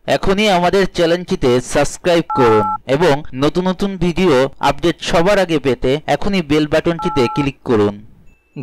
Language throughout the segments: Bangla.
এখনই আমাদের চ্যানেলটিতে সাবস্ক্রাইব করুন এবং নতুন নতুন ভিডিও আপডেট সবার আগে পেতে এখনই বেল বাটনটিতে ক্লিক করুন।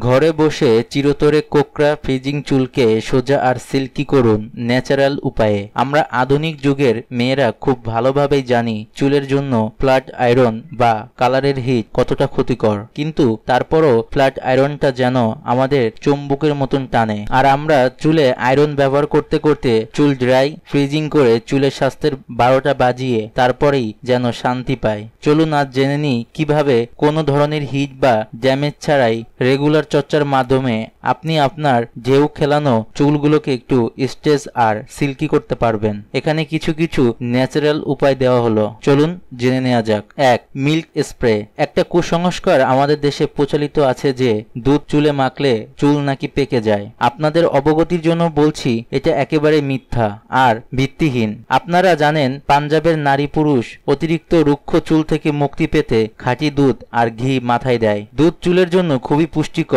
ঘরে বসে চিরতরে কোকড়া ফ্রিজিং চুলকে সোজা আর সিল্কি করুন ন্যাচারাল উপায়ে। আমরা আধুনিক যুগের মেয়েরা খুব ভালোভাবেই জানি চুলের জন্য ফ্ল্যাট আয়রন বা কালারের হিট কতটা ক্ষতিকর, কিন্তু তারপরও ফ্ল্যাট আয়রনটা যেন আমাদের চুম্বকের মতন টানে। আর আমরা চুলে আয়রন ব্যবহার করতে করতে চুল ড্রাই ফ্রিজিং করে চুলের স্বাস্থ্যের 12টা বাজিয়ে তারপরেই যেন শান্তি পাই। চলুন আজ জেনে নিই কিভাবে কোনো ধরনের হিট বা ড্যামেজ ছাড়াই রেগুলার চর্চার মাধ্যমে আপনি আপনার ঢেউ খেলানো চুলগুলোকে একটু স্ট্রেচ আর সিল্কি করতে পারবেন। এখানে কিছু কিছু ন্যাচারাল উপায় দেওয়া হলো, চলুন জেনে নেওয়া যাক। 1. Milk spray. একটা কুসংস্কার আমাদের দেশে প্রচলিত আছে যে দুধ চুলে মাখলে চুল নাকি পেকে যায়। আপনাদের অবগতির জন্য বলছি এটা একেবারে মিথ্যা আর ভিত্তিহীন। আপনারা জানেন পাঞ্জাবের নারী পুরুষ অতিরিক্ত রুক্ষ চুল থেকে মুক্তি পেতে খাঁটি দুধ আর ঘি মাথায় দেয়। দুধ চুলের জন্য খুবই পুষ্টিকর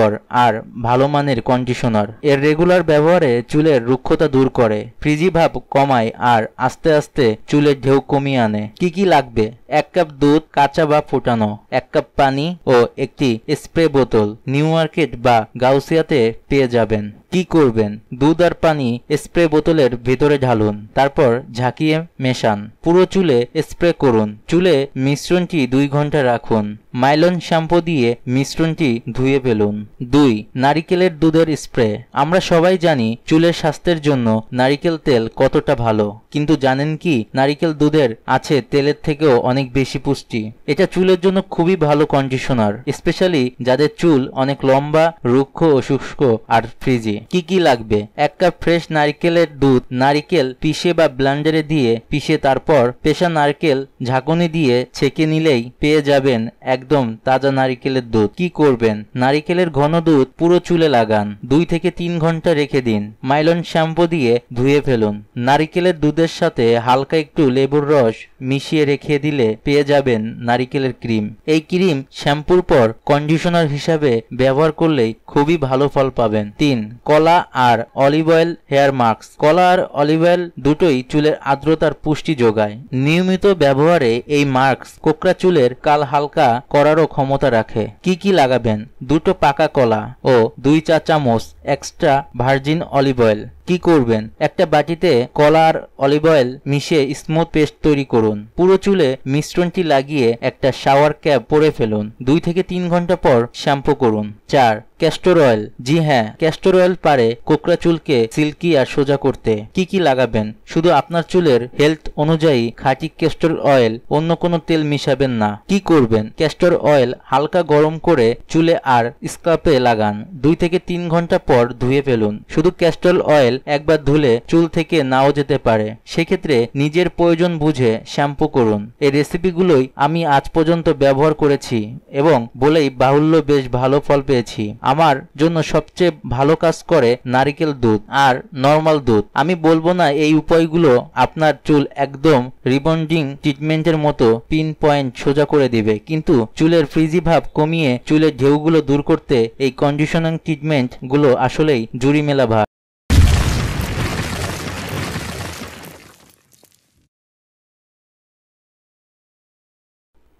আর ভালো মানের কন্ডিশনার। এর রেগুলার ব্যবহারে চুলের রুক্ষতা দূর করে, ফ্রিজি ভাব কমায় আর আস্তে আস্তে চুলের ঢেউ কমিয়ে আনে। কি কি লাগবে? 1 কাপ দুধ কাঁচা বা ফোটানো, 1 কাপ পানি ও একটি স্প্রে বোতল। নিউ মার্কেট বা গাউসিয়াতে পেয়ে যাবেন। কি করবেন? দুধ আর পানি স্প্রে বোতলের ভেতরে ঢালুন, তারপর ঝাঁকিয়ে মেশান। পুরো চুলে স্প্রে করুন। চুলে মিশ্রণটি 2 ঘন্টা রাখুন। মাইলন শ্যাম্পু দিয়ে মিশ্রণটি ধুয়ে ফেলুন। 2. নারিকেলের দুধের স্প্রে। আমরা সবাই জানি চুলের স্বাস্থ্যের জন্য নারিকেল তেল কতটা ভালো, কিন্তু জানেন কি নারিকেল দুধের আছে তেলের থেকেও অনেক বেশি পুষ্টি। এটা চুলের জন্য খুবই ভালো কন্ডিশনার, স্পেশালি যাদের চুল অনেক লম্বা, রুক্ষ ও শুষ্ক আর ফ্রিজি। কি কি লাগবে? 1 কাপ ফ্রেশ নারকেলের দুধ। নারিকেল পিষে বা ব্লেন্ডারে দিয়ে পিষে তারপর পেষা নারকেল ঝাঁকুনি দিয়ে ছেঁকে নিলেই পেয়ে যাবেন একদম তাজা নারিকেলের দুধ। কি করবেন? নারিকেলের ঘন দুধ পুরো চুলে লাগান, 2 থেকে 3 ঘন্টা রেখে দিন। মাইলন শ্যাম্পু দিয়ে ধুয়ে ফেলুন। নারিকেলের দুধের সাথে হালকা একটু লেবুর রস মিশিয়ে রেখে দিলে পেয়ে যাবেন নারিকেলের ক্রিম। এই ক্রিম শ্যাম্পুর পর কন্ডিশনার হিসাবে ব্যবহার করলেই খুবই ভালো ফল পাবেন। 3. কলা আর অলিভ অয়েল হেয়ার মাস্ক। কলা আর অলিভ অয়েল দুটোই চুলের আর্দ্রতার পুষ্টি যোগায়। নিয়মিত ব্যবহারে এই মাস্ক কোকড়া চুলের কাল হালকা করারও ক্ষমতা রাখে। কি কি লাগাবেন? 2টো পাকা কলা ও 2 চা চামচ এক্সট্রা ভার্জিন অলিভ অয়েল। কি করবেন? একটা বাটিতে কলা আর অলিভ অয়েল মিশিয়ে স্মুথ পেস্ট তৈরি করুন। পুরো চুলে মিশ্রণটি লাগিয়ে একটা শাওয়ার ক্যাপ পরে ফেলুন। 2 থেকে 3 ঘন্টা পর শ্যাম্পু করুন। 4. Castor oil. জি হ্যাঁ, ক্যাস্টর অয়েল পারে কোকড়া চুলকে সিল্কি আর সোজা করতে। কি কি লাগাবেন? শুধু আপনার চুলের হেলথ অনুযায়ী খাঁটি ক্যাস্টর অয়েল, অন্য কোনো তেল মিশাবেন না। কি করবেন? ক্যাস্টর অয়েল হালকা গরম করে চুলে আর স্কাল্পে লাগান। 2 থেকে 3 ঘন্টা পর ধুয়ে ফেলুন। শুধু ক্যাস্টর অয়েল একবার ধুলে চুল থেকে নাও যেতে পারে, সেক্ষেত্রে নিজের প্রয়োজন বুঝে শ্যাম্পু করুন। এই রেসিপিগুলোই আমি আজ পর্যন্ত ব্যবহার করেছি এবং বলেই বাহুল্য বেশ ভালো ফল পেয়েছি। আমার জন্য সবচেয়ে ভালো কাজ করে নারিকেল দুধ আর নরমাল দুধ। আমি বলবো না এই উপায়গুলো আপনার চুল একদম রিবন্ডিং ট্রিটমেন্টের মতো পিন পয়েন্ট সোজা করে দিবে, কিন্তু চুলের ফ্রিজি ভাব কমিয়ে চুলের ঢেউগুলো দূর করতে এই কন্ডিশনিং ট্রিটমেন্ট গুলো আসলেই জুড়ি মেলা ভাব।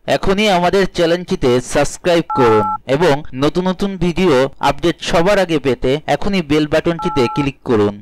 এখনই আমাদের চ্যানেলটিতে সাবস্ক্রাইব করুন এবং নতুন নতুন ভিডিও আপডেট সবার আগে পেতে এখনই বেল বাটনটিতে ক্লিক করুন।